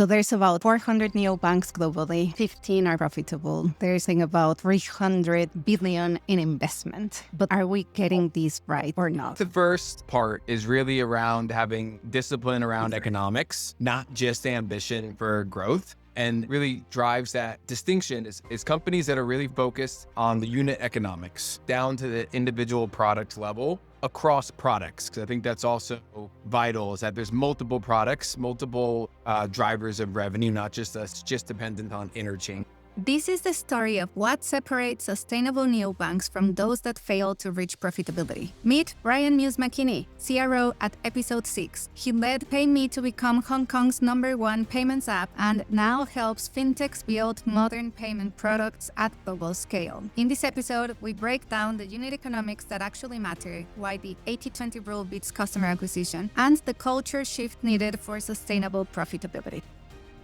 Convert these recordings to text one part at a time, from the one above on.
So there's about 400 neobanks globally, 15 are profitable. There's about 300 billion in investment. But are we getting these right or not? The first part is really around having discipline around economics, not just ambition for growth. And really drives that distinction is companies that are really focused on the unit economics down to the individual product level across products. Because I think that's also vital, is that there's multiple products, multiple drivers of revenue, not just us, just dependent on interchange. This is the story of what separates sustainable neobanks from those that fail to reach profitability. Meet Brian Muse-McKenney, CRO at Episode 6. He led PayMe to become Hong Kong's #1 payments app and now helps fintechs build modern payment products at global scale. In this episode, we break down the unit economics that actually matter, why the 80-20 rule beats customer acquisition, and the culture shift needed for sustainable profitability.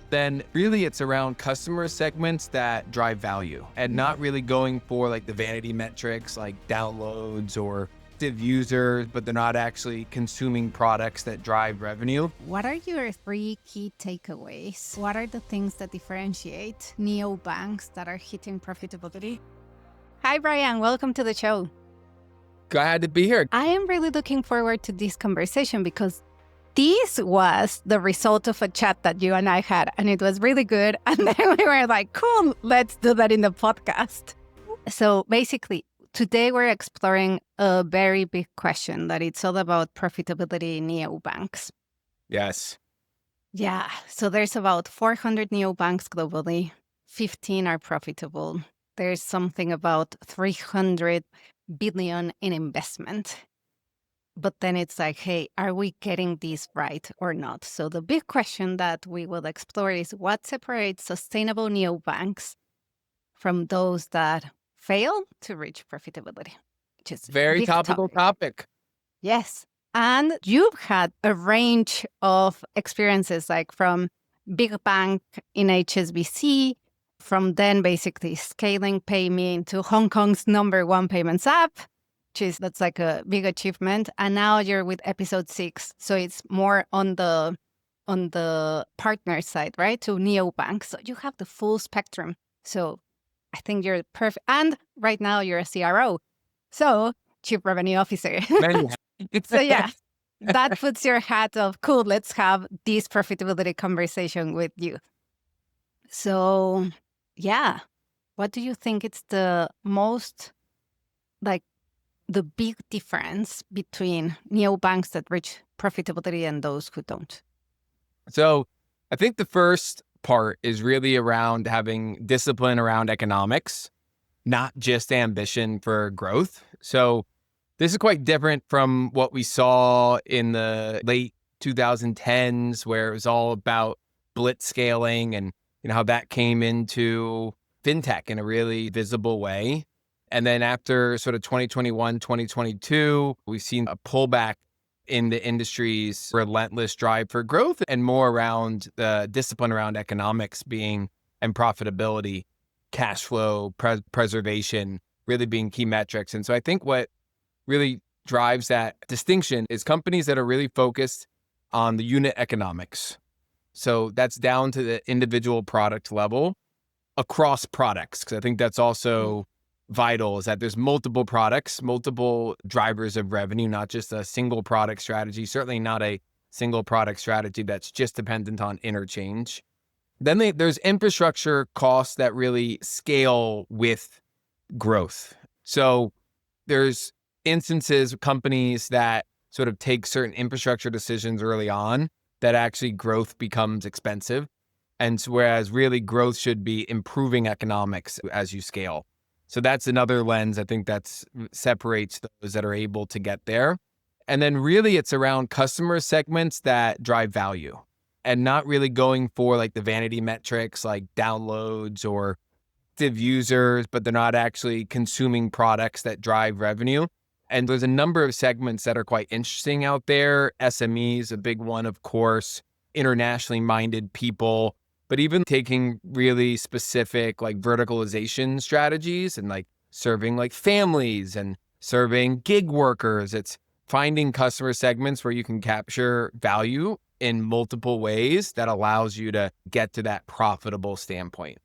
Then really it's around customer segments that drive value and not really going for like the vanity metrics like downloads or active users, but they're not actually consuming products that drive revenue. What are your 3 key takeaways? What are the things that differentiate neobanks that are hitting profitability? Hi, Brian. Welcome to the show. Glad to be here. I am really looking forward to this conversation because this was the result of a chat that you and I had, and it was really good. And then we were like, cool, let's do that in the podcast. So basically, today we're exploring a very big question that it's all about profitability in neobanks. Yes. Yeah. So there's about 400 neobanks globally. 15 are profitable. There's something about 300 billion in investment. But then it's like, hey, are we getting these right or not? So the big question that we will explore is what separates sustainable neobanks from those that fail to reach profitability, which is Very topical topic. Yes. And you've had a range of experiences, like from big bank in HSBC, from then basically scaling PayMe into Hong Kong's #1 payments app. That's like a big achievement. And now you're with Episode 6. So it's more on the partner side, right? To neobanks. So you have the full spectrum. So I think you're perfect. And right now you're a CRO. So Chief Revenue Officer. So yeah, that puts your hat of, cool, let's have this profitability conversation with you. So yeah, what do you think it's the most, like, the big difference between neobanks that reach profitability and those who don't? So I think the first part is really around having discipline around economics, not just ambition for growth. So this is quite different from what we saw in the late 2010s, where it was all about blitz scaling and how that came into fintech in a really visible way. And then after sort of 2021, 2022, we've seen a pullback in the industry's relentless drive for growth and more around the discipline around economics being and profitability, cash flow, preservation, really being key metrics. And so I think what really drives that distinction is companies that are really focused on the unit economics. So that's down to the individual product level across products, because I think that's also vital, is that there's multiple products, multiple drivers of revenue, not just a single product strategy, certainly not a single product strategy that's just dependent on interchange. Then there's infrastructure costs that really scale with growth. So there's instances of companies that sort of take certain infrastructure decisions early on that actually growth becomes expensive. And so whereas really growth should be improving economics as you scale. So that's another lens I think that separates those that are able to get there. And then really it's around customer segments that drive value and not really going for like the vanity metrics like downloads or active users, but they're not actually consuming products that drive revenue. And there's a number of segments that are quite interesting out there. SMEs, a big one, of course, internationally minded people, but even taking really specific like verticalization strategies and like serving like families and serving gig workers. It's finding customer segments where you can capture value in multiple ways that allows you to get to that profitable standpoint.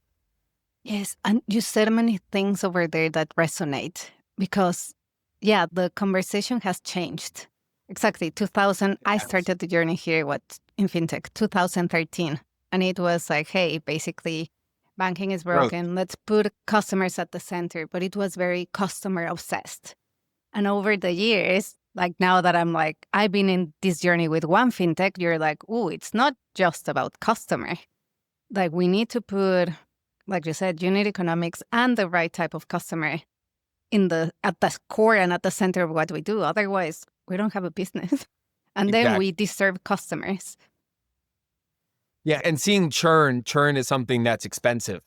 Yes, and you said many things over there that resonate because, yeah, the conversation has changed. Exactly, 2000, I Yes. started the journey here, in fintech, 2013. And it was like, hey, basically, banking is Growth. broken. Let's put customers at the center. But it was very customer obsessed. And over the years, like now that I've been in this journey with one fintech, you're like, oh, it's not just about customer. Like we need to put, like you said, unit economics and the right type of customer at the core and at the center of what we do. Otherwise, we don't have a business. And then Exactly. we deserve customers. Yeah. And seeing churn is something that's expensive.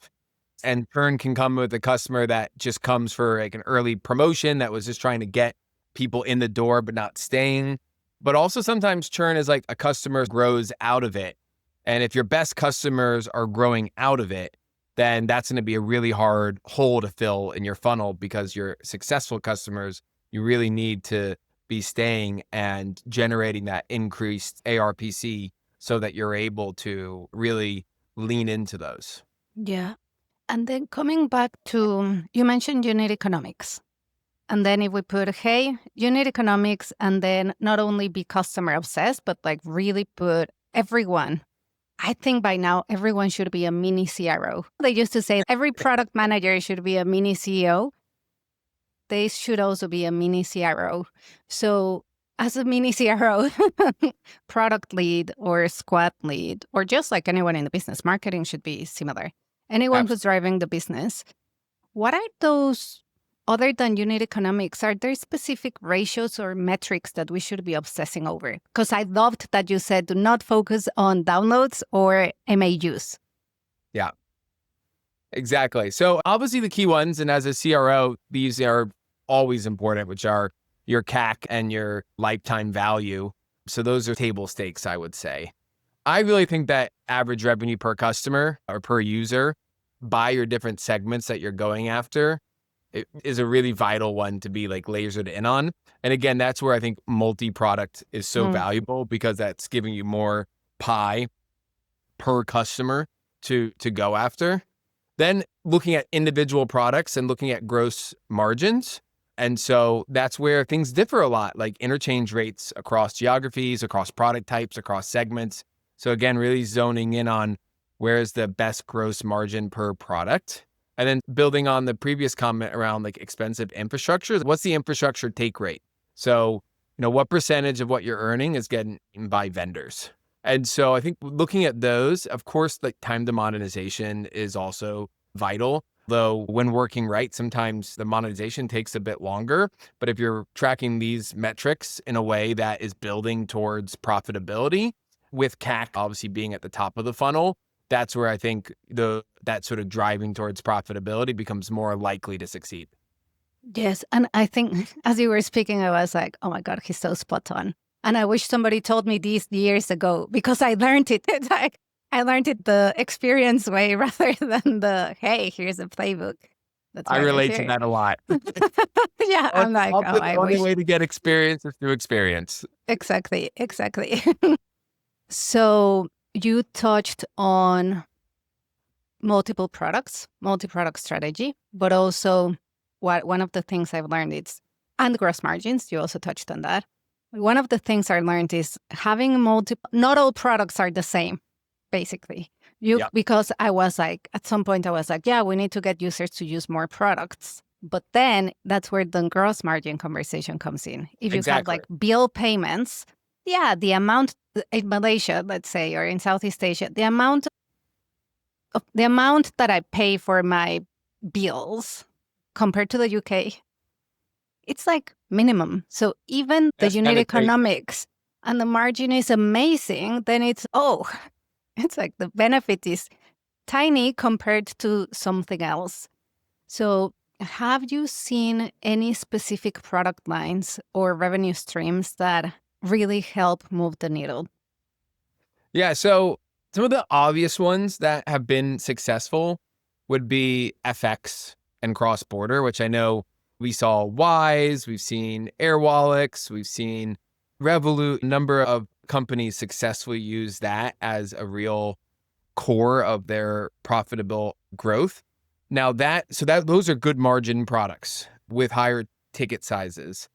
And churn can come with a customer that just comes for like an early promotion that was just trying to get people in the door, but not staying. But also sometimes churn is like a customer grows out of it. And if your best customers are growing out of it, then that's going to be a really hard hole to fill in your funnel because your successful customers, you really need to be staying and generating that increased ARPC so that you're able to really lean into those. Yeah. And then coming back to, you mentioned unit economics. And then if we put, hey, unit economics, and then not only be customer obsessed, but like really put everyone. I think by now everyone should be a mini CRO. They used to say every product manager should be a mini CEO. They should also be a mini CRO. So as a mini CRO, product lead or squad lead, or just like anyone in the business, marketing should be similar. Anyone who's driving the business. What are those, other than unit economics, are there specific ratios or metrics that we should be obsessing over? Because I loved that you said do not focus on downloads or MAUs. Yeah, exactly. So obviously the key ones, and as a CRO, these are always important, which are your CAC and your lifetime value. So those are table stakes, I would say. I really think that average revenue per customer or per user by your different segments that you're going after, it is a really vital one to be like lasered in on. And again, that's where I think multi-product is so valuable because that's giving you more pie per customer to go after. Then looking at individual products and looking at gross margins. And so that's where things differ a lot, like interchange rates across geographies, across product types, across segments. So again, really zoning in on where is the best gross margin per product. And then building on the previous comment around like expensive infrastructure, what's the infrastructure take rate? So, what percentage of what you're earning is getting by vendors? And so I think looking at those, of course, like time to monetization is also vital. Though when working right, sometimes the monetization takes a bit longer. But if you're tracking these metrics in a way that is building towards profitability, with CAC obviously being at the top of the funnel, that's where I think that sort of driving towards profitability becomes more likely to succeed. Yes. And I think as you were speaking, I was like, oh my God, he's so spot on. And I wish somebody told me this years ago because I learned it. It's like, I learned it the experience way rather than the, hey, here's a playbook. That's I why you're relate to here. that a lot. Yeah. I'm like, oh, Often the I only wish. way to get experience is through experience. Exactly. Exactly. So you touched on multi-product strategy, but also one of the things I've learned is, and gross margins, you also touched on that. One of the things I learned is having not all products are the same, basically. Yep. Because I was like, at some point I was like, yeah, we need to get users to use more products. But then that's where the gross margin conversation comes in. If you have Exactly. like bill payments, yeah, the amount in Malaysia, let's say, or in Southeast Asia, the amount that I pay for my bills compared to the UK, it's like minimum. So even the That's unit penetration. economics and the margin is amazing, then it's it's like the benefit is tiny compared to something else. So have you seen any specific product lines or revenue streams that really help move the needle? Yeah. So some of the obvious ones that have been successful would be FX and cross border, which I know We saw Wise, we've seen Airwallex, we've seen Revolut, a number of companies successfully use that as a real core of their profitable growth. Now those are good margin products with higher ticket sizes.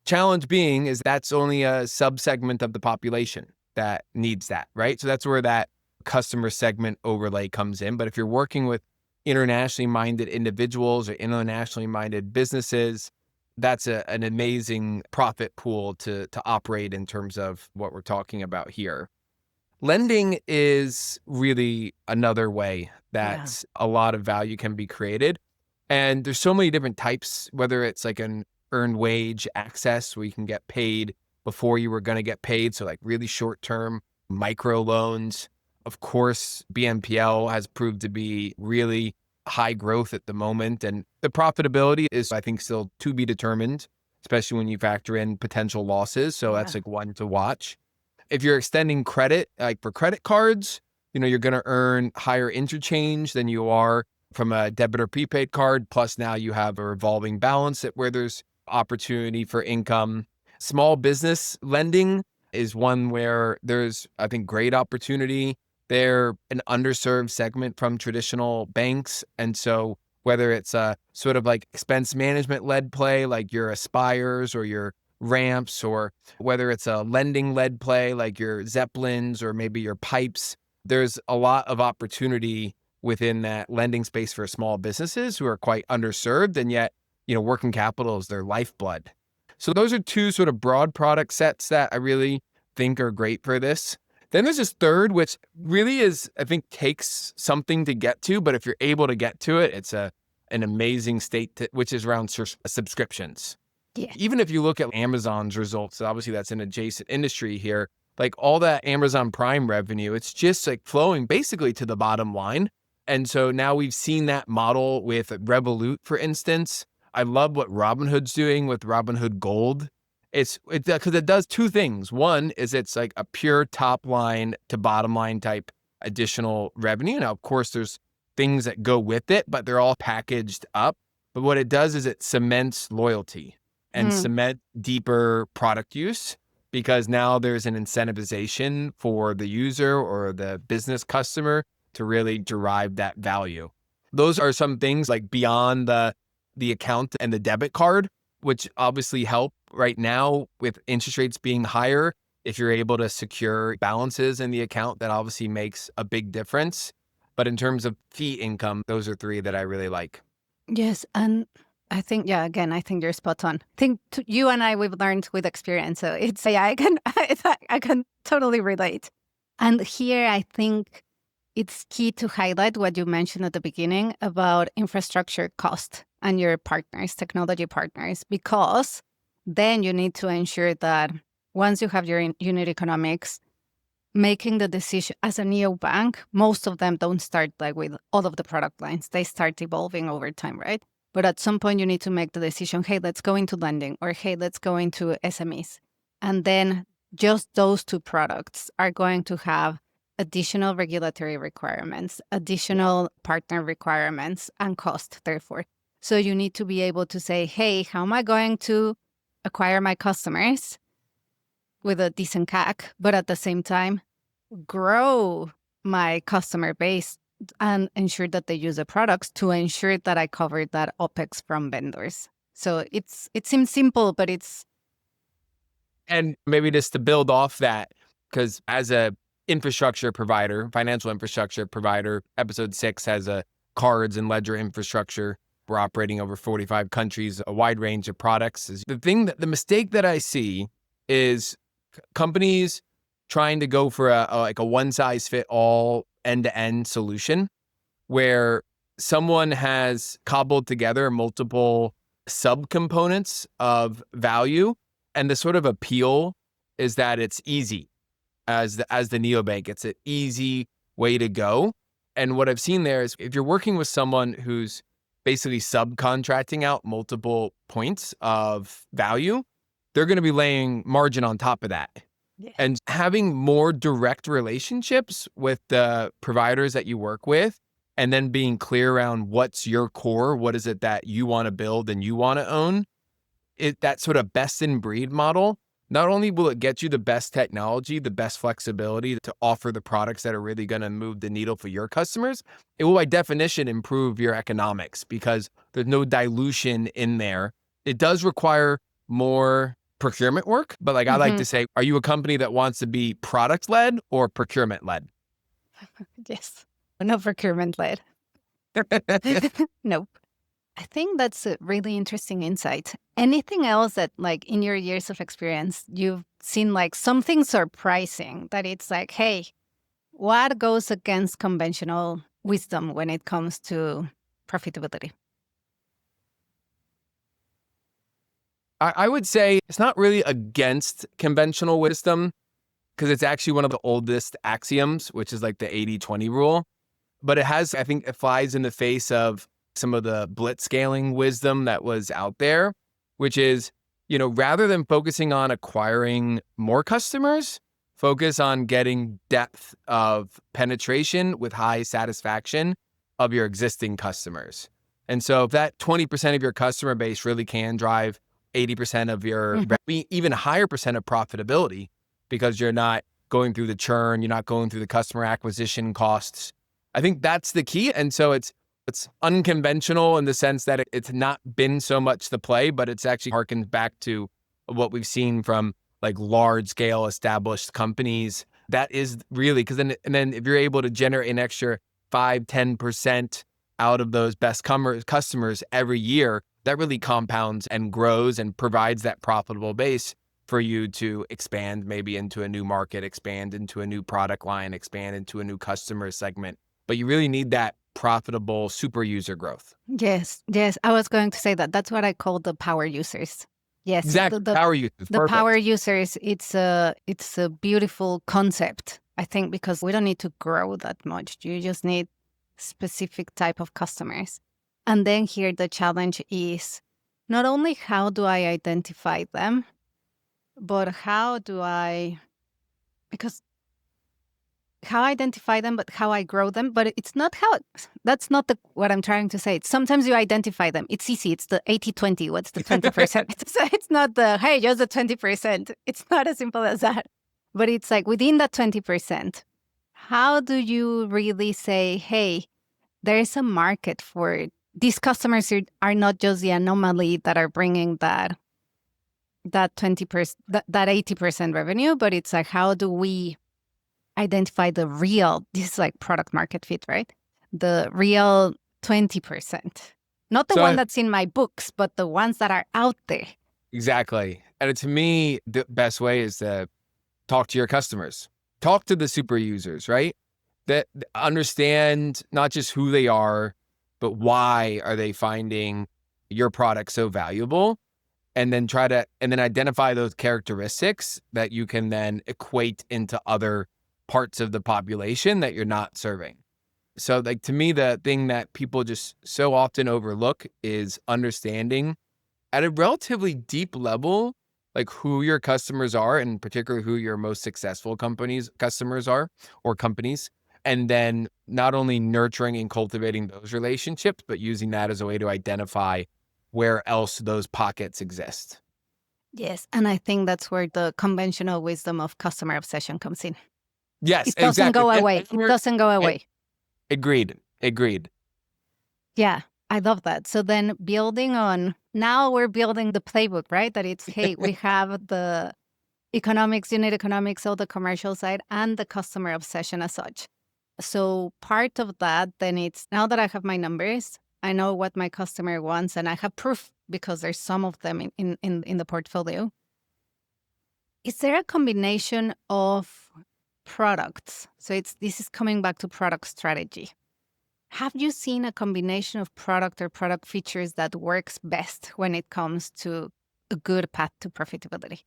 Challenge being is that's only a subsegment of the population that needs that, right? So that's where that customer segment overlay comes in. But if you're working with internationally minded individuals or internationally minded businesses, that's an amazing profit pool to operate in terms of what we're talking about here. Lending is really another way that a lot of value can be created. And there's so many different types, whether it's like an earned wage access where you can get paid before you were going to get paid. So like really short-term micro loans. Of course, BNPL has proved to be really high growth at the moment. And the profitability is, I think, still to be determined, especially when you factor in potential losses. So that's like one to watch. If you're extending credit, like for credit cards, you're going to earn higher interchange than you are from a debit or prepaid card. Plus now you have a revolving balance where there's opportunity for income. Small business lending is one where there's, I think, great opportunity. They're an underserved segment from traditional banks. And so whether it's a sort of like expense management led play, like your Aspires or your Ramps, or whether it's a lending led play, like your Zeppelins or maybe your Pipes, there's a lot of opportunity within that lending space for small businesses who are quite underserved. And yet, working capital is their lifeblood. So those are two sort of broad product sets that I really think are great for this. Then there's this third, which really is, I think, takes something to get to, but if you're able to get to it, it's an amazing state, which is around subscriptions. Yeah. Even if you look at Amazon's results, obviously that's an adjacent industry here, like all that Amazon Prime revenue, it's just like flowing basically to the bottom line. And so now we've seen that model with Revolut, for instance. I love what Robinhood's doing with Robinhood Gold. It's because it does two things. One is it's like a pure top line to bottom line type additional revenue. Now, of course, there's things that go with it, but they're all packaged up. But what it does is it cements loyalty and cement deeper product use, because now there's an incentivization for the user or the business customer to really derive that value. Those are some things like beyond the account and the debit card, which obviously help right now with interest rates being higher. If you're able to secure balances in the account, that obviously makes a big difference. But in terms of fee income, those are three that I really like. Yes. And I think, again, I think you're spot on. I think you and I, we've learned with experience. So I can totally relate. And here, I think it's key to highlight what you mentioned at the beginning about infrastructure cost and your partners, technology partners, because then you need to ensure that once you have your unit economics, making the decision as a neobank, most of them don't start like with all of the product lines. They start evolving over time, right? But at some point you need to make the decision, hey, let's go into lending, or hey, let's go into SMEs. And then just those two products are going to have additional regulatory requirements, additional partner requirements, and cost, therefore. So you need to be able to say, hey, how am I going to acquire my customers with a decent CAC, but at the same time, grow my customer base and ensure that they use the products to ensure that I cover that OpEx from vendors. So it seems simple, but it's... And maybe just to build off that, because as a infrastructure provider, financial infrastructure provider, episode 6 has a cards and ledger infrastructure. We're operating over 45 countries, a wide range of products. The mistake that I see is companies trying to go for a one size fit all end-to-end solution where someone has cobbled together multiple subcomponents of value, and the sort of appeal is that it's easy. As the neobank, it's an easy way to go. And what I've seen there is if you're working with someone who's basically subcontracting out multiple points of value, they're going to be laying margin on top of that. Yeah. And having more direct relationships with the providers that you work with and then being clear around what's your core, what is it that you want to build and you want to own, that sort of best in breed model, not only will it get you the best technology, the best flexibility to offer the products that are really going to move the needle for your customers, it will by definition improve your economics because there's no dilution in there. It does require more procurement work, but like I like to say, are you a company that wants to be product led or procurement led? Yes. No procurement led. Nope. I think that's a really interesting insight. Anything else that, like, in your years of experience, you've seen like something surprising that it's like, hey, what goes against conventional wisdom when it comes to profitability? I would say it's not really against conventional wisdom because it's actually one of the oldest axioms, which is like the 80-20 rule. But it has, I think it flies in the face of some of the blitzscaling wisdom that was out there, which is, rather than focusing on acquiring more customers, focus on getting depth of penetration with high satisfaction of your existing customers. And so if that 20% of your customer base really can drive 80% of your, even higher percent of profitability, because you're not going through the churn, you're not going through the customer acquisition costs. I think that's the key. And so it's unconventional in the sense that it's not been so much the play, but it's actually harkens back to what we've seen from like large scale established companies. That is really, and then if you're able to generate an extra 5-10% out of those best customers every year, that really compounds and grows and provides that profitable base for you to expand maybe into a new market, expand into a new product line, expand into a new customer segment. But you really need that profitable super user growth. Yes. I was going to say that. That's what I call the power users. Yes, Exactly. Power users. The power users. It's a beautiful concept, I think, because we don't need to grow that much. You just need specific type of customers. And then here the challenge is not only how do I identify them, but how I identify them, but how I grow them. But it's not that's not what I'm trying to say. Sometimes you identify them. It's easy. It's the 80-20. What's the 20%? It's not hey, just the 20%. It's not as simple as that. But it's like within that 20%, how do you really say, hey, there is a market for it? These customers are not just the anomaly that are bringing that 20%, that 80% revenue, but it's like, how do we identify the real, this is like product market fit, right? The real 20%. Not the one that's in my books, but the ones that are out there. Exactly. And to me, the best way is to talk to your customers. Talk to the super users, right? That understand not just who they are, but why are they finding your product so valuable? And then identify those characteristics that you can then equate into other parts of the population that you're not serving. So like to me, the thing that people just so often overlook is understanding at a relatively deep level, like who your customers are, and particularly who your most successful customers are or companies. And then not only nurturing and cultivating those relationships, but using that as a way to identify where else those pockets exist. Yes. And I think that's where the conventional wisdom of customer obsession comes in. Yes, it doesn't exactly. go away. It doesn't go away. Agreed. Yeah, I love that. So then now we're building the playbook, right? That it's, hey, we have the economics, unit economics, all the commercial side, and the customer obsession as such. So part of that, then it's, now that I have my numbers, I know what my customer wants, and I have proof because there's some of them in the portfolio. Is there a combination of products? So this is coming back to product strategy. Have you seen a combination of product or product features that works best when it comes to a good path to profitability?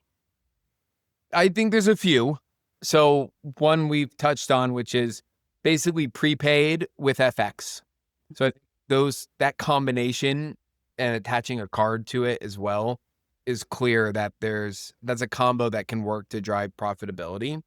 I think there's a few. So one we've touched on, which is basically prepaid with FX. So I think that combination and attaching a card to it as well is clear that that's a combo that can work to drive profitability.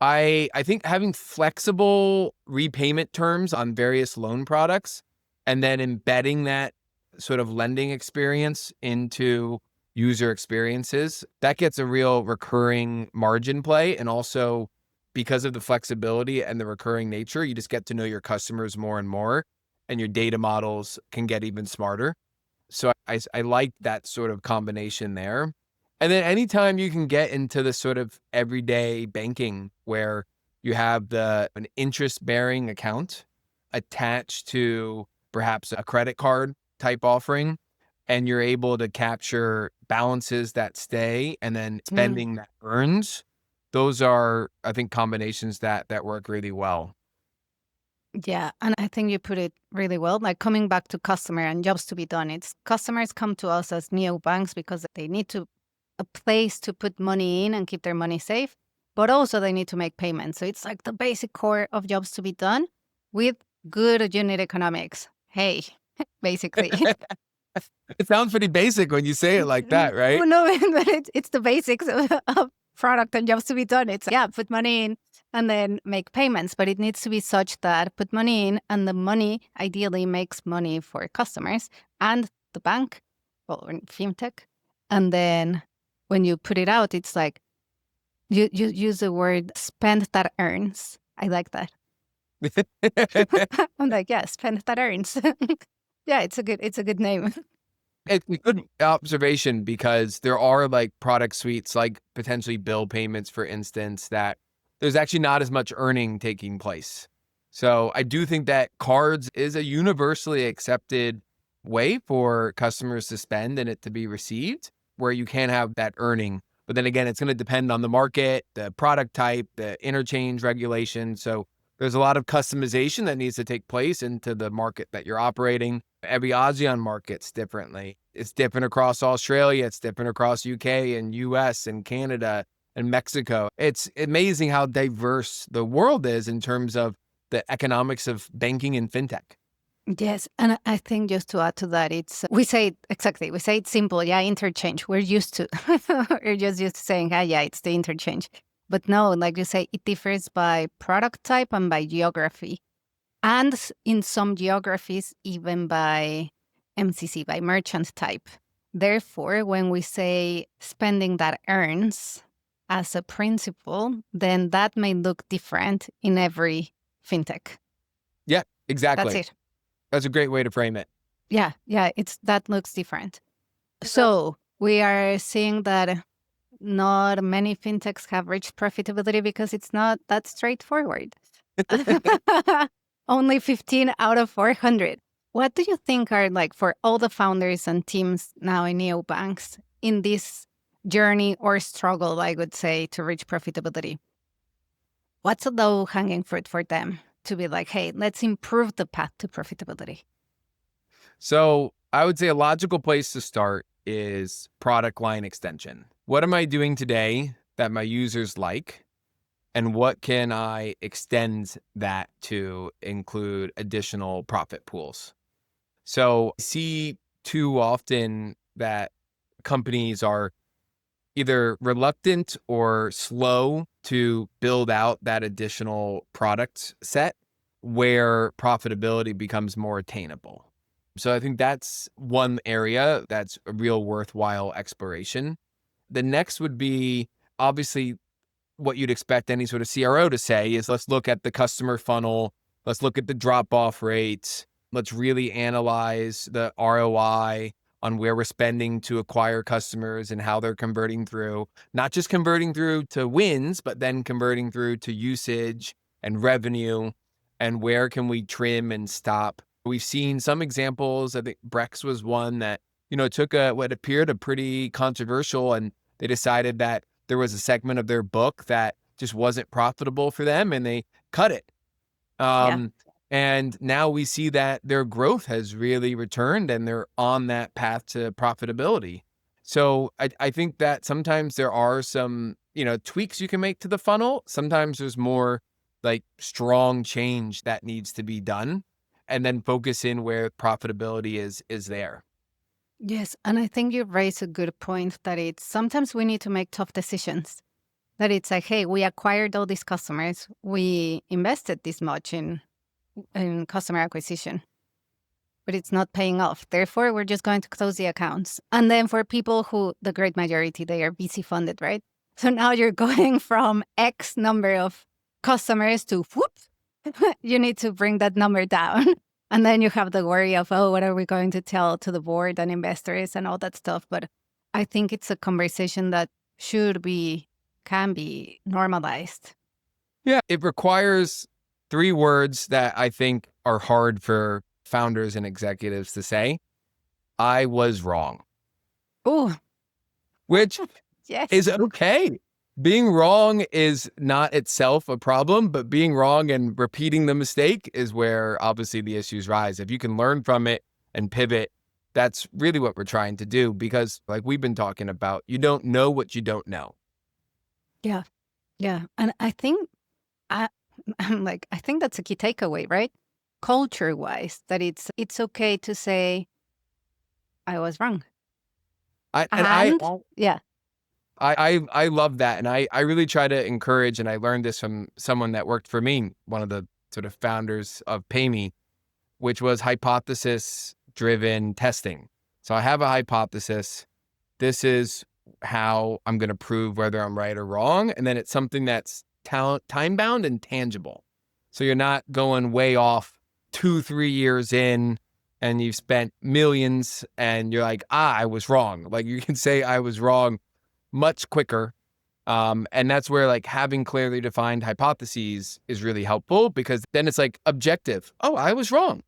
I think having flexible repayment terms on various loan products and then embedding that sort of lending experience into user experiences, that gets a real recurring margin play. And also because of the flexibility and the recurring nature, you just get to know your customers more and more, and your data models can get even smarter. So I like that sort of combination there. And then anytime you can get into the sort of everyday banking where you have an interest bearing account attached to perhaps a credit card type offering, and you're able to capture balances that stay and then Mm. spending that earns, those are, I think, combinations that work really well. Yeah, and I think you put it really well. Like coming back to customer and jobs to be done, it's customers come to us as neobanks because they need a place to put money in and keep their money safe, but also they need to make payments. So it's like the basic core of jobs to be done with good unit economics. Hey, basically. It sounds pretty basic when you say it like that, right? Oh, no, but it's the basics of product and jobs to be done. It's, yeah, put money in and then make payments, but it needs to be such that put money in and the money ideally makes money for customers and the bank, well, or fintech. And then when you put it out, it's like you use the word spend that earns. I like that. I'm like, yeah, spend that earns. Yeah, it's a good name. It's a good observation because there are like product suites, like potentially bill payments, for instance, that there's actually not as much earning taking place. So I do think that cards is a universally accepted way for customers to spend and it to be received, where you can have that earning. But then again, it's going to depend on the market, the product type, the interchange regulation. So there's a lot of customization that needs to take place into the market that you're operating. Every ASEAN market's differently. It's different across Australia. It's different across UK and US and Canada and Mexico. It's amazing how diverse the world is in terms of the economics of banking and fintech. Yes, and I think just to add to that, we say it's simple, yeah, interchange. We're used to, we're just used to saying, ah, yeah, it's the interchange. But no, like you say, it differs by product type and by geography. And in some geographies, even by MCC, by merchant type. Therefore, when we say spending that earns as a principle, then that may look different in every fintech. Yeah, That's exactly. it. That's a great way to frame it. Yeah, that looks different. So we are seeing that not many fintechs have reached profitability because it's not that straightforward. Only 15 out of 400. What do you think are like for all the founders and teams now in neobanks in this journey or struggle, I would say, to reach profitability? What's a low hanging fruit for them to be like, hey, let's improve the path to profitability? So I would say a logical place to start is product line extension. What am I doing today that my users like? And what can I extend that to include additional profit pools? So I see too often that companies are either reluctant or slow to build out that additional product set where profitability becomes more attainable. So I think that's one area that's a real worthwhile exploration. The next would be obviously what you'd expect any sort of CRO to say is let's look at the customer funnel, let's look at the drop off rates, let's really analyze the ROI on where we're spending to acquire customers and how they're converting through, not just converting through to wins, but then converting through to usage and revenue, and where can we trim and stop. We've seen some examples. I think Brex was one that, took what appeared a pretty controversial, and they decided that there was a segment of their book that just wasn't profitable for them and they cut it. Yeah. And now we see that their growth has really returned and they're on that path to profitability. So I think that sometimes there are some, tweaks you can make to the funnel. Sometimes there's more like strong change that needs to be done, and then focus in where profitability is there. Yes, and I think you raise a good point that it's sometimes we need to make tough decisions. That it's like, hey, we acquired all these customers. We invested this much in customer acquisition, but it's not paying off. Therefore, we're just going to close the accounts. And then for people who, the great majority, they are VC funded, right? So now you're going from X number of customers to whoop, you need to bring that number down. And then you have the worry of, oh, what are we going to tell to the board and investors and all that stuff. But I think it's a conversation that can be normalized. Yeah, it requires 3 words that I think are hard for founders and executives to say. I was wrong. Oh, Which yes. is okay. Being wrong is not itself a problem, but being wrong and repeating the mistake is where obviously the issues rise. If you can learn from it and pivot, that's really what we're trying to do, because like we've been talking about, you don't know what you don't know. Yeah. Yeah. And I think I think that's a key takeaway, right? Culture wise, that it's okay to say I was wrong. Yeah. I love that. And I really try to encourage, and I learned this from someone that worked for me, one of the sort of founders of PayMe, which was hypothesis driven testing. So I have a hypothesis. This is how I'm going to prove whether I'm right or wrong. And then it's something that's time bound and tangible. So you're not going way off 2-3 years in and you've spent millions and you're like, I was wrong. Like you can say I was wrong much quicker. And that's where like having clearly defined hypotheses is really helpful, because then it's like objective. Oh, I was wrong.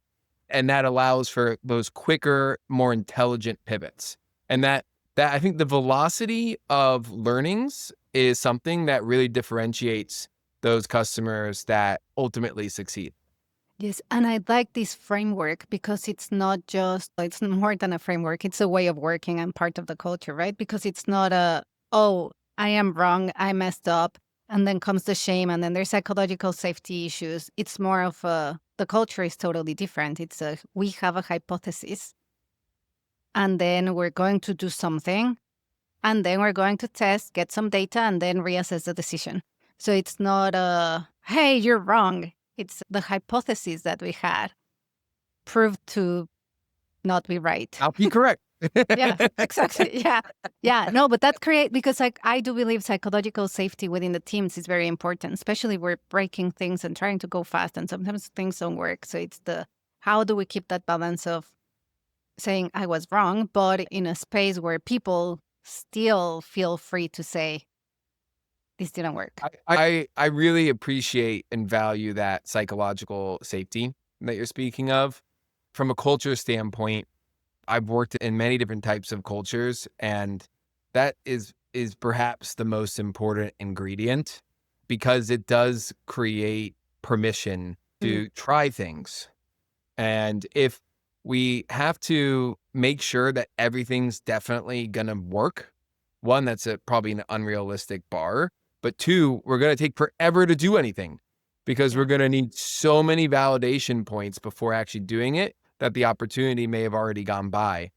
And that allows for those quicker, more intelligent pivots. And that I think the velocity of learnings is something that really differentiates those customers that ultimately succeed. Yes. And I like this framework because it's more than a framework. It's a way of working and part of the culture, right? Because it's not oh, I am wrong, I messed up, and then comes the shame, and then there's psychological safety issues. It's more of the culture is totally different. We have a hypothesis, and then we're going to do something, and then we're going to test, get some data, and then reassess the decision. So it's not hey, you're wrong. It's the hypothesis that we had proved to not be right. I'll be correct. Yeah, exactly. Yeah. Yeah. No, but because like I do believe psychological safety within the teams is very important, especially we're breaking things and trying to go fast, and sometimes things don't work. So it's how do we keep that balance of saying I was wrong, but in a space where people still feel free to say this didn't work. I really appreciate and value that psychological safety that you're speaking of. From a culture standpoint, I've worked in many different types of cultures, and that is perhaps the most important ingredient, because it does create permission to try things. And if we have to make sure that everything's definitely going to work, one, that's probably an unrealistic bar, but 2, we're going to take forever to do anything, because we're going to need so many validation points before actually doing it that the opportunity may have already gone by.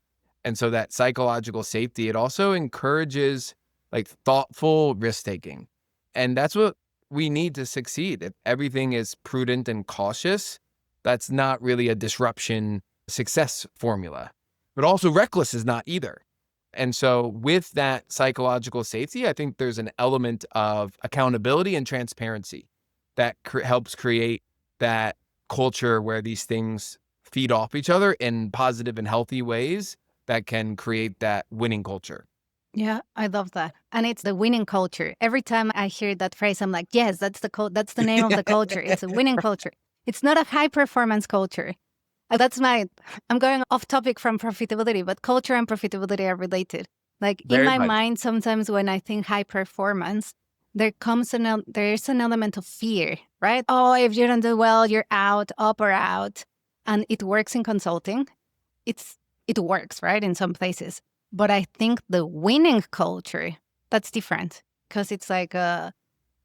And so that psychological safety, it also encourages like thoughtful risk taking. And that's what we need to succeed. If everything is prudent and cautious, that's not really a disruption success formula. But also reckless is not either. And so with that psychological safety, I think there's an element of accountability and transparency that helps create that culture where these things feed off each other in positive and healthy ways that can create that winning culture. Yeah, I love that. And it's the winning culture. Every time I hear that phrase, I'm like, yes, that's the name of the culture. It's a winning culture. It's not a high performance culture. I'm going off topic from profitability, but culture and profitability are related. Like Very in my much. mind, sometimes when I think high performance, there's an element of fear, right? Oh, if you don't do well, you're out, up or out. And it works in consulting. It works, right, in some places. But I think the winning culture, that's different, because it's like a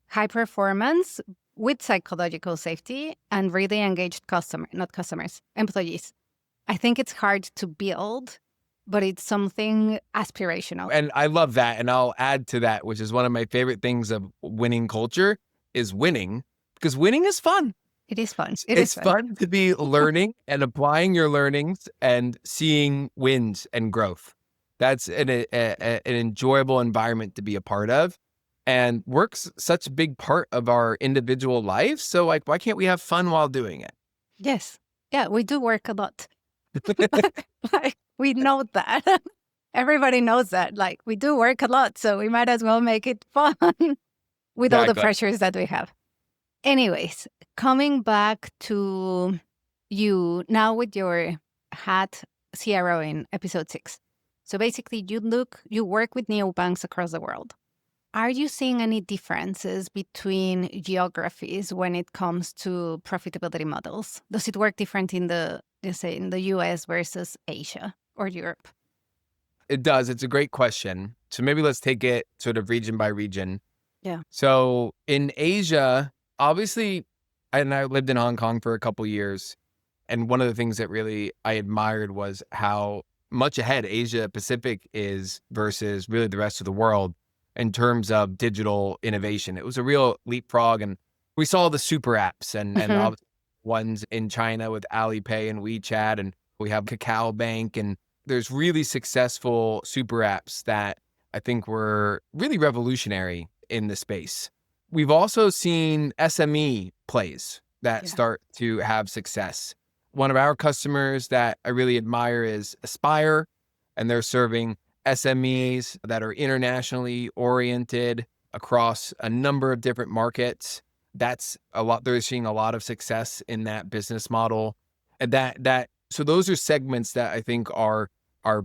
high performance with psychological safety and really engaged employees. I think it's hard to build but it's something aspirational. And I love that. And I'll add to that, which is one of my favorite things of winning culture is winning, because winning is fun. It is fun. It's fun to be learning and applying your learnings and seeing wins and growth. That's an enjoyable environment to be a part of, and work's such a big part of our individual lives. So like, why can't we have fun while doing it? Yes. Yeah, we do work a lot. Like, we know that. Everybody knows that. Like, we do work a lot, so we might as well make it fun with all the Exactly. pressures that we have. Anyways, coming back to you now with your hat CRO in episode 6. So basically, you work with neobanks across the world. Are you seeing any differences between geographies when it comes to profitability models? Does it work different in the, let's say, in the US versus Asia or Europe? It does. It's a great question. So maybe let's take it sort of region by region. Yeah. So in Asia, obviously, and I lived in Hong Kong for a couple years. And one of the things that really I admired was how much ahead Asia Pacific is versus really the rest of the world in terms of digital innovation. It was a real leapfrog. And we saw the super apps and Mhm. obviously ones in China with Alipay and WeChat, and we have Kakao Bank, and there's really successful super apps that I think were really revolutionary in the space. We've also seen SME plays that Yeah. start to have success. One of our customers that I really admire is Aspire, and they're serving SMEs that are internationally oriented across a number of different markets. That's a lot. They're seeing a lot of success in that business model. And so those are segments that I think are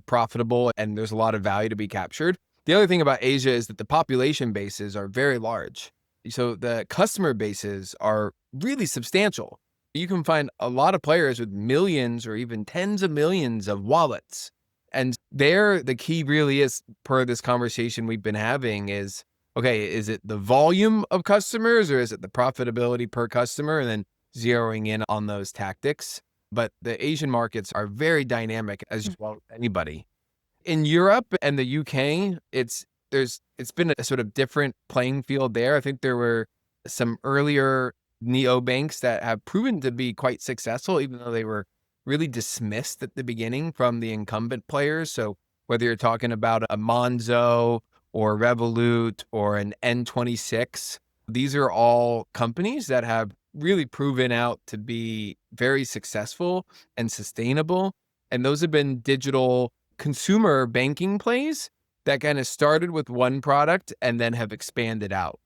profitable, and there's a lot of value to be captured. The other thing about Asia is that the population bases are very large. So the customer bases are really substantial. You can find a lot of players with millions or even tens of millions of wallets. And there, the key really is, per this conversation we've been having, is, okay, is it the volume of customers or is it the profitability per customer? And then zeroing in on those tactics. But the Asian markets are very dynamic as well as anybody. In Europe and the UK, it's been a sort of different playing field there. I think there were some earlier neobanks that have proven to be quite successful, even though they were really dismissed at the beginning from the incumbent players. So whether you're talking about a Monzo or Revolut or an N26, these are all companies that have really proven out to be very successful and sustainable. And those have been digital consumer banking plays that kind of started with one product and then have expanded out.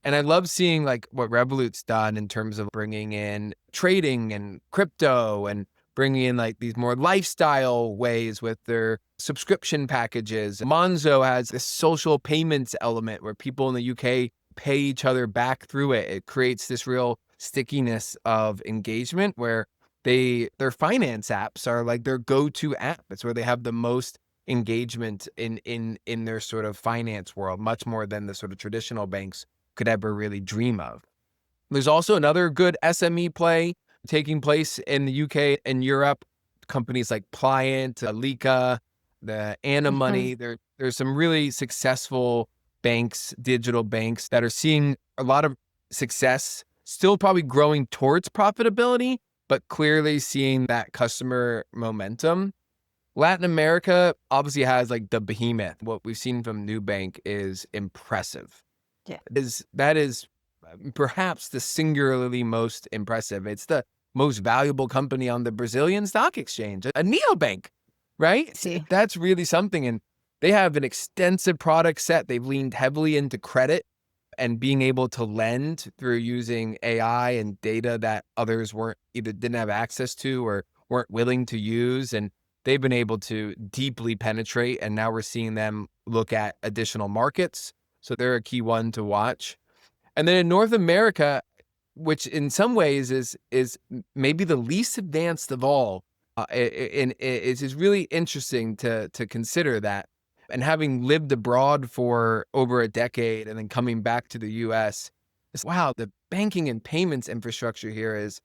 And I love seeing like what Revolut's done in terms of bringing in trading and crypto and bringing in like these more lifestyle ways with their subscription packages. Monzo has this social payments element where people in the UK pay each other back through it. It creates this real stickiness of engagement where their finance apps are like their go-to app. It's where they have the most engagement in their sort of finance world, much more than the sort of traditional banks could ever really dream of. There's also another good SME play taking place in the UK and Europe. Companies like Pliant, Alika, the Anna Money. There's some really successful banks, digital banks that are seeing a lot of success, still probably growing towards profitability, but clearly seeing that customer momentum. Latin America obviously has like the behemoth. What we've seen from Neobank is impressive. Yeah. That is perhaps the singularly most impressive. It's the most valuable company on the Brazilian stock exchange, a neobank, right? See. That's really something. And they have an extensive product set. They've leaned heavily into credit and being able to lend through using AI and data that others didn't have access to or weren't willing to use. And they've been able to deeply penetrate. And now we're seeing them look at additional markets. So they're a key one to watch. And then in North America, which in some ways is maybe the least advanced of all, it's just really interesting to consider that. And having lived abroad for over a decade and then coming back to the US, wow, the banking and payments infrastructure here is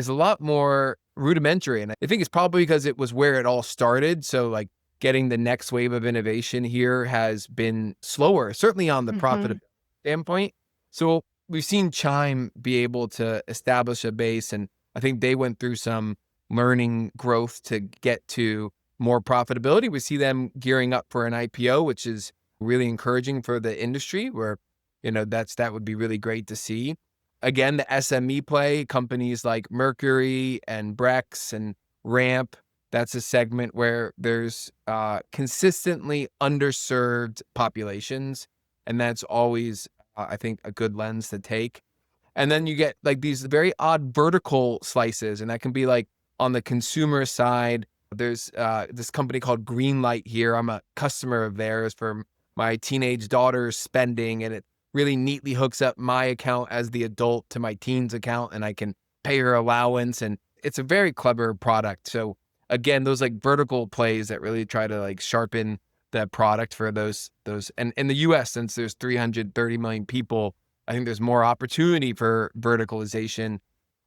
a lot more rudimentary. And I think it's probably because it was where it all started. So like getting the next wave of innovation here has been slower, certainly on the profitability standpoint. So we've seen Chime be able to establish a base, and I think they went through some learning growth to get to more profitability. We see them gearing up for an IPO, which is really encouraging for the industry, where, that would be really great to see. Again, the SME play, companies like Mercury and Brex and Ramp, that's a segment where there's consistently underserved populations. And that's always, I think, a good lens to take. And then you get like these very odd vertical slices, and that can be like on the consumer side. There's this company called Greenlight here. I'm a customer of theirs for my teenage daughter's spending, and it really neatly hooks up my account as the adult to my teen's account, and I can pay her allowance. And it's a very clever product. So again, those like vertical plays that really try to like sharpen the product for those. And in the US, since there's 330 million people, I think there's more opportunity for verticalization.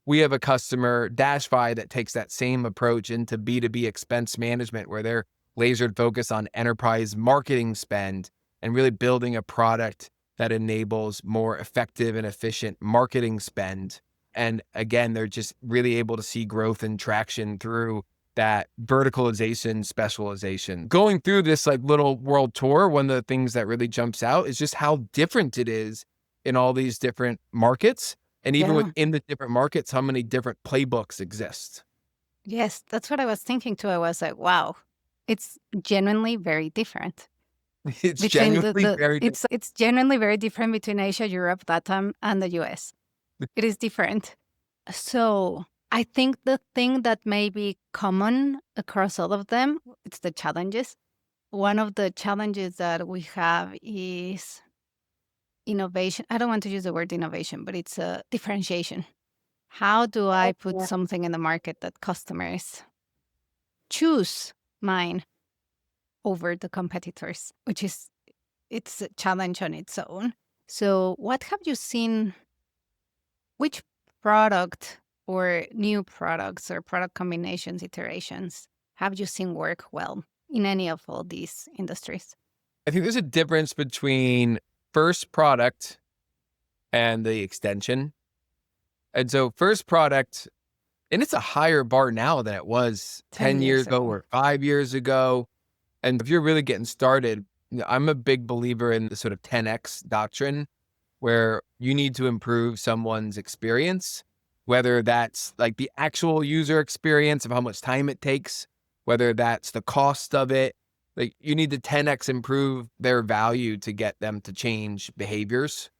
We have a customer, DashFi, that takes that same approach into B2B expense management, where they're lasered focused on enterprise marketing spend and really building a product that enables more effective and efficient marketing spend. And again, they're just really able to see growth and traction through that verticalization, specialization. Going through this like little world tour, one of the things that really jumps out is just how different it is in all these different markets. And even within the different markets, how many different playbooks exist. Yes, that's what I was thinking too. I was like, wow, it's genuinely very different. It's Between genuinely very different. it's genuinely very different between Asia, Europe, LATAM, and the US. It is different. So I think the thing that may be common across all of them, it's the challenges. One of the challenges that we have is innovation. I don't want to use the word innovation, but it's a differentiation. How do I put something in the market that customers choose mine over the competitors, which is, it's a challenge on its own. So what have you seen, which product or new products or product combinations, iterations, have you seen work well in any of all these industries? I think there's a difference between first product and the extension. And so first product, and it's a higher bar now than it was 10 years ago or 5 years ago. And if you're really getting started, I'm a big believer in the sort of 10X doctrine, where you need to improve someone's experience, whether that's like the actual user experience of how much time it takes, whether that's the cost of it. Like you need to 10X improve their value to get them to change behaviors.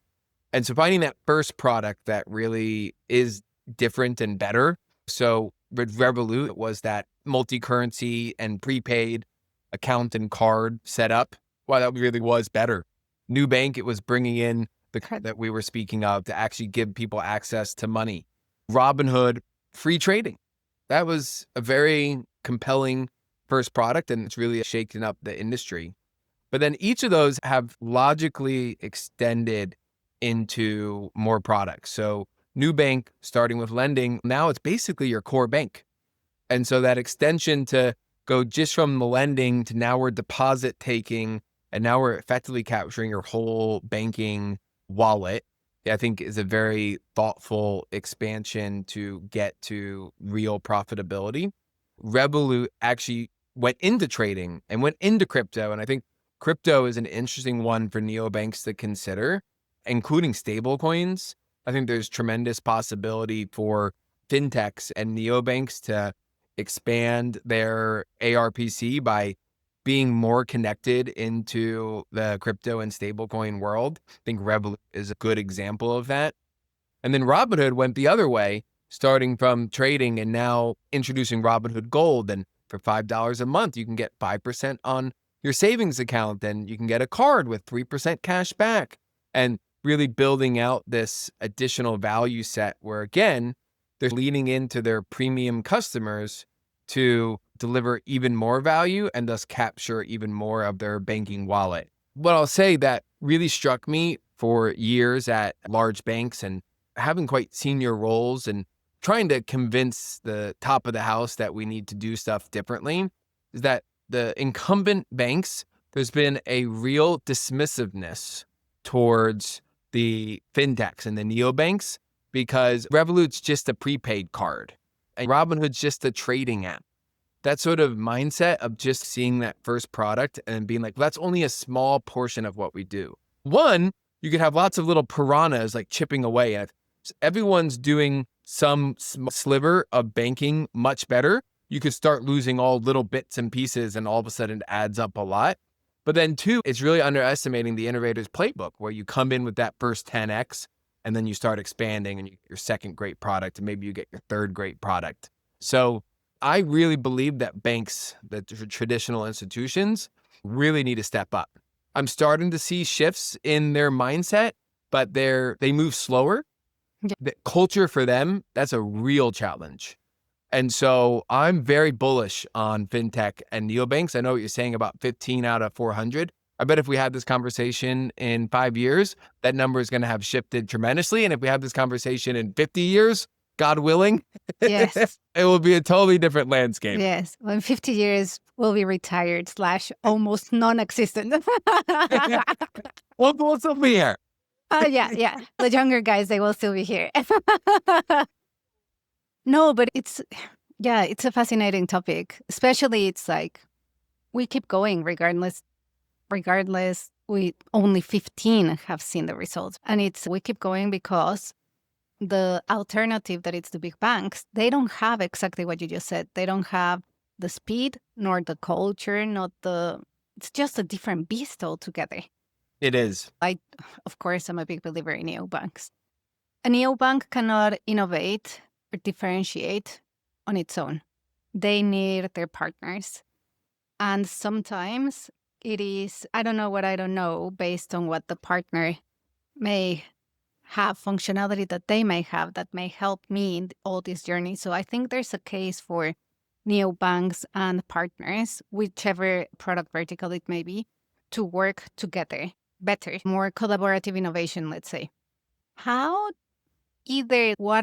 And so finding that first product that really is different and better. So with Revolut, it was that multi-currency and prepaid account and card setup. Well, that really was better. Neobank, it was bringing in the card that we were speaking of to actually give people access to money. Robinhood, free trading. That was a very compelling first product, and it's really shaken up the industry. But then each of those have logically extended into more products. So Neobank, starting with lending, now it's basically your core bank. And so that extension to go just from the lending to now we're deposit taking, and now we're effectively capturing your whole banking wallet, I think is a very thoughtful expansion to get to real profitability. Revolut actually went into trading and went into crypto. And I think crypto is an interesting one for neobanks to consider, including stable coins. I think there's tremendous possibility for fintechs and neobanks to expand their ARPC by being more connected into the crypto and stablecoin world. I think Revolut is a good example of that. And then Robinhood went the other way, starting from trading and now introducing Robinhood Gold. And for $5 a month, you can get 5% on your savings account, and you can get a card with 3% cash back, and really building out this additional value set where, again, they're leaning into their premium customers to deliver even more value and thus capture even more of their banking wallet. What I'll say that really struck me for years at large banks and having quite senior roles and trying to convince the top of the house that we need to do stuff differently is that the incumbent banks, there's been a real dismissiveness towards the fintechs and the neobanks because Revolut's just a prepaid card and Robinhood's just a trading app. That sort of mindset of just seeing that first product and being like, that's only a small portion of what we do. One, you could have lots of little piranhas like chipping away. And if everyone's doing some sliver of banking much better, you could start losing all little bits and pieces and all of a sudden it adds up a lot. But then two, it's really underestimating the innovator's playbook where you come in with that first 10X and then you start expanding and you get your second great product and maybe you get your third great product. So I really believe that banks, the traditional institutions, really need to step up. I'm starting to see shifts in their mindset, but they move slower. Yeah. The culture for them, that's a real challenge. And so I'm very bullish on fintech and neobanks. I know what you're saying about 15 out of 400. I bet if we had this conversation in 5 years, that number is going to have shifted tremendously. And if we have this conversation in 50 years, God willing, Yes. it will be a totally different landscape. Yes. Well, in 50 years, we'll be retired / almost non-existent. We'll still be here. Yeah. The younger guys, they will still be here. No, but it's a fascinating topic. Especially it's like we keep going regardless. We only 15 have seen the results. And we keep going because the alternative that it's the big banks, they don't have exactly what you just said. They don't have the speed nor the culture, it's just a different beast altogether. It is. Of course, I'm a big believer in neobanks. A neobank cannot innovate or differentiate on its own. They need their partners. And sometimes it is, I don't know what I don't know, based on what the partner may have, functionality that they may have that may help me in all this journey. So I think there's a case for neobanks and partners, whichever product vertical it may be, to work together better, more collaborative innovation, let's say. What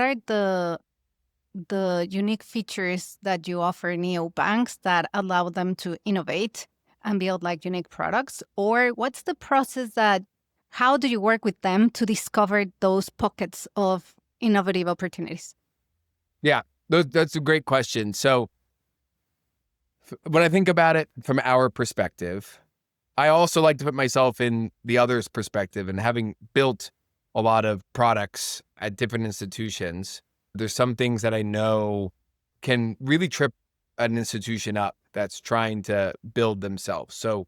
are the unique features that you offer neobanks that allow them to innovate and build like unique products? Or what's the process how do you work with them to discover those pockets of innovative opportunities? Yeah, that's a great question. So when I think about it from our perspective, I also like to put myself in the other's perspective, and having built a lot of products at different institutions, there's some things that I know can really trip an institution up that's trying to build themselves. So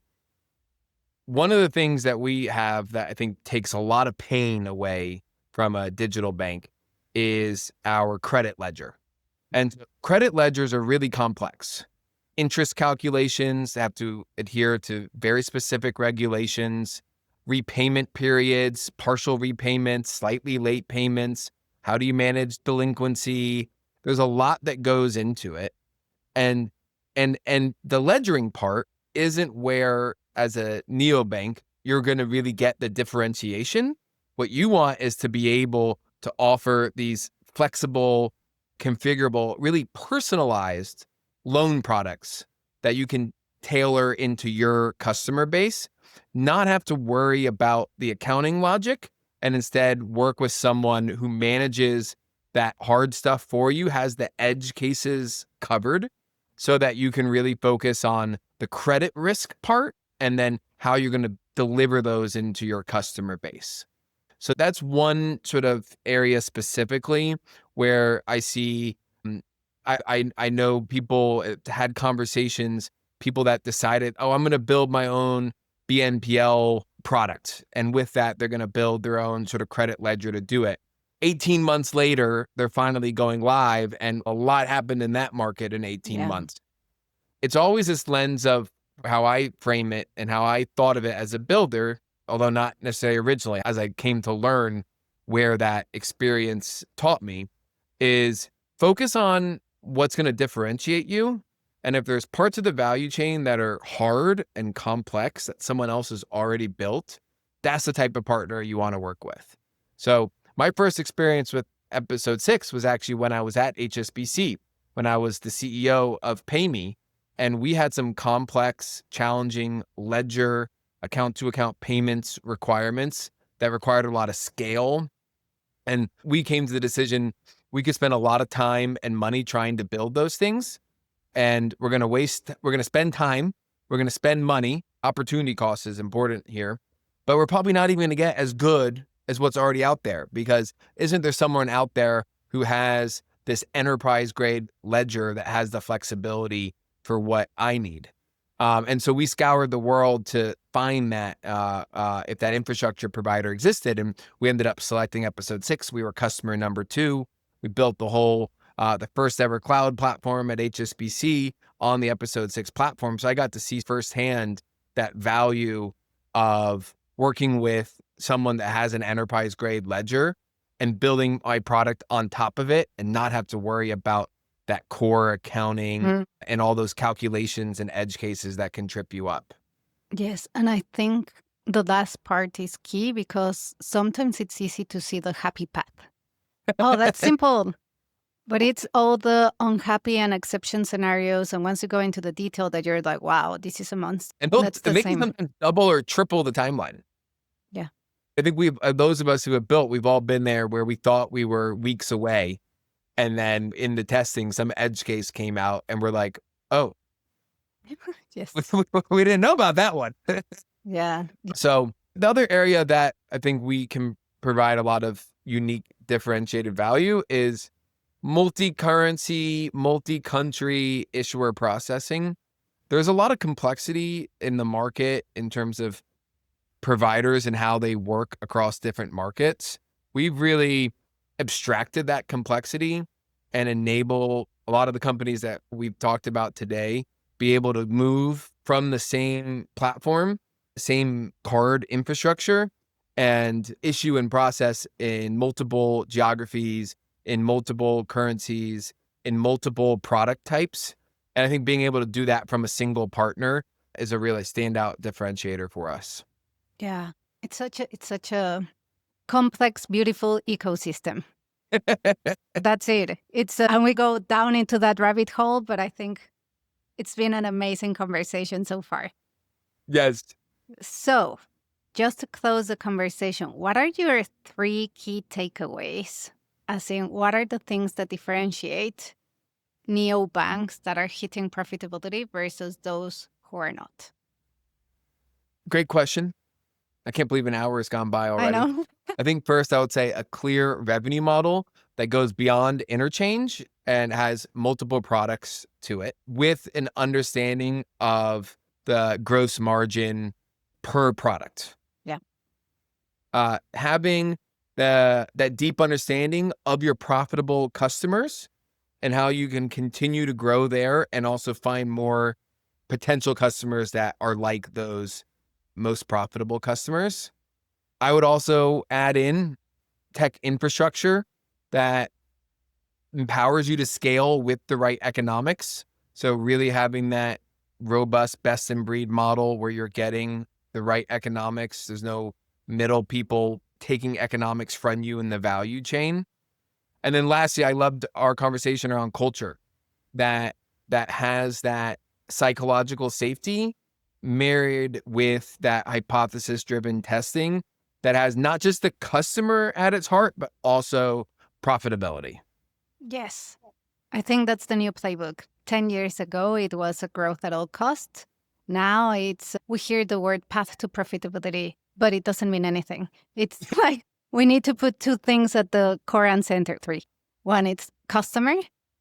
one of the things that we have that I think takes a lot of pain away from a digital bank is our credit ledger. And credit ledgers are really complex. Interest calculations have to adhere to very specific regulations, repayment periods, partial repayments, slightly late payments. How do you manage delinquency? There's a lot that goes into it. And the ledgering part isn't where, as a neobank, you're going to really get the differentiation. What you want is to be able to offer these flexible, configurable, really personalized loan products that you can tailor into your customer base, not have to worry about the accounting logic, and instead work with someone who manages that hard stuff for you, has the edge cases covered, so that you can really focus on the credit risk part and then how you're going to deliver those into your customer base. So that's one sort of area specifically where I see, I know people had conversations, people that decided, I'm going to build my own BNPL product. And with that, they're going to build their own sort of credit ledger to do it. 18 months later, they're finally going live, and a lot happened in that market in 18 months. It's always this lens of how I frame it and how I thought of it as a builder, although not necessarily originally, as I came to learn where that experience taught me, is focus on what's going to differentiate you. And if there's parts of the value chain that are hard and complex that someone else has already built, that's the type of partner you want to work with. So my first experience with episode 6 was actually when I was at HSBC, when I was the CEO of PayMe. And we had some complex, challenging ledger, account-to-account payments requirements that required a lot of scale. And we came to the decision we could spend a lot of time and money trying to build those things. And we're going to spend time, we're going to spend money. Opportunity cost is important here, but we're probably not even going to get as good as what's already out there, because isn't there someone out there who has this enterprise grade ledger that has the flexibility for what I need? And so we scoured the world to find that if that infrastructure provider existed, and we ended up selecting episode 6. We were customer number 2. We built the first ever cloud platform at HSBC on the episode 6 platform. So I got to see firsthand that value of working with someone that has an enterprise grade ledger and building my product on top of it and not have to worry about that core accounting and all those calculations and edge cases that can trip you up. Yes. And I think the last part is key, because sometimes it's easy to see the happy path. Oh, that's simple. But it's all the unhappy and exception scenarios. And once you go into the detail, that you're like, wow, this is a monster. And That's the they same. can sometimes double or triple the timeline. Yeah. I think those of us who have built, we've all been there where we thought we were weeks away. And then in the testing, some edge case came out and we're like, oh, Yes. we didn't know about that one. Yeah. So the other area that I think we can provide a lot of unique differentiated value is multi-currency, multi-country issuer processing. There's a lot of complexity in the market in terms of providers and how they work across different markets. We've really abstracted that complexity and enable a lot of the companies that we've talked about today be able to move from the same platform, same card infrastructure, and issue and process in multiple geographies, in multiple currencies, in multiple product types. And I think being able to do that from a single partner is a really standout differentiator for us. Yeah. It's such a complex, beautiful ecosystem. That's it. And we go down into that rabbit hole, but I think it's been an amazing conversation so far. Yes. So, just to close the conversation, what are your 3 key takeaways? As in, what are the things that differentiate neobanks that are hitting profitability versus those who are not? Great question. I can't believe an hour has gone by already. I know. I think first I would say a clear revenue model that goes beyond interchange and has multiple products to it with an understanding of the gross margin per product. Yeah. Having that deep understanding of your profitable customers and how you can continue to grow there and also find more potential customers that are like those most profitable customers. I would also add in tech infrastructure that empowers you to scale with the right economics. So really having that robust best in breed model where you're getting the right economics. There's no middle people taking economics from you in the value chain. And then lastly, I loved our conversation around culture that has that psychological safety married with that hypothesis-driven testing that has not just the customer at its heart, but also profitability. Yes. I think that's the new playbook. 10 years ago, it was a growth at all costs. Now we hear the word path to profitability, but it doesn't mean anything. It's like we need to put 2 things at the core and center. 3. One, it's customer,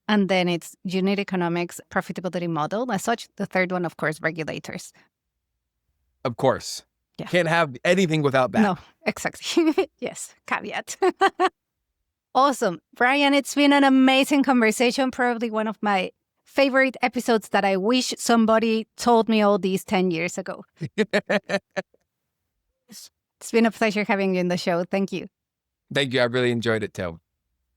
and then it's unit economics, profitability model. As such, the third one, of course, regulators. Of course. Yeah. Can't have anything without that. No, exactly. Yes, caveat. Awesome. Brian, it's been an amazing conversation, probably one of my favorite episodes that I wish somebody told me all these 10 years ago. It's been a pleasure having you in the show. Thank you. Thank you. I really enjoyed it too.